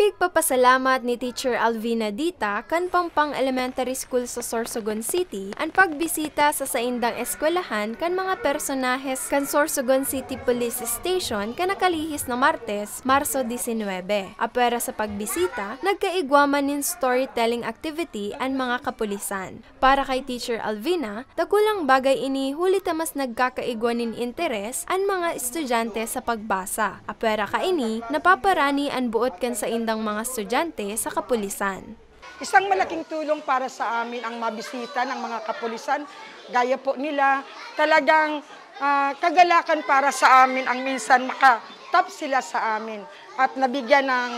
Pigpapasalamat ni Teacher Alvina Dita kan Pampang Elementary School sa Sorsogon City ang pagbisita sa saindang eskwelahan kan mga personahes kan Sorsogon City Police Station kan nakalihis na Martes, Marso 19. Apera sa pagbisita, nagkaigwaman nin storytelling activity ang mga kapulisan. Para kay Teacher Alvina, dakulang bagay ini hulit mas nagkakaigwa nin interes ang mga estudyante sa pagbasa. Apera kaini, napaparani ang buot kan sa indang mga estudyante sa kapulisan. Isang malaking tulong para sa amin ang mabisita ng mga kapulisan. Gaya po nila, talagang kagalakan para sa amin ang minsan makatap sila sa amin at nabigyan ng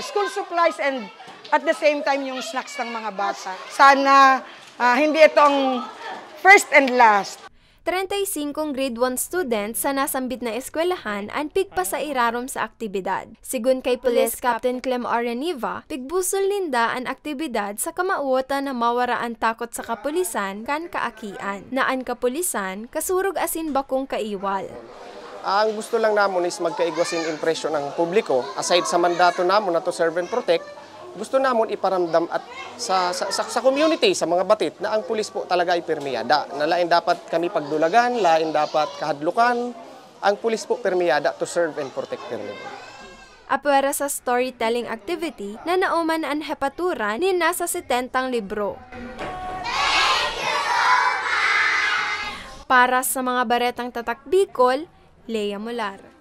school supplies and at the same time yung snacks ng mga bata. Sana hindi ito ang first and last. 35 grade 1 students sa nasambit na eskwelahan ang pigpa sa irarom sa aktibidad. Sigun kay Police Captain Clem Araniva, pigbusol ninda ang aktibidad sa kamauota na mawara ang takot sa kapulisan kan kaakian. Naan kapulisan, kasurog asin bakong kaiwal. Ang gusto lang namon is magkaigwasin impresyon ng publiko. Aside sa mandato namon na to serve and protect, gusto namon iparamdam at sa community, sa mga batit, na ang pulis po talaga ay permiyada. Na lain dapat kami pagdulagan, lain dapat kahadlukan. Ang pulis po permiyada to serve and protect permiyada. Apwera sa storytelling activity na nauman ang hepatura ni nasa 70 libro. Para sa mga baretang tatak Bicol, Lea Molar.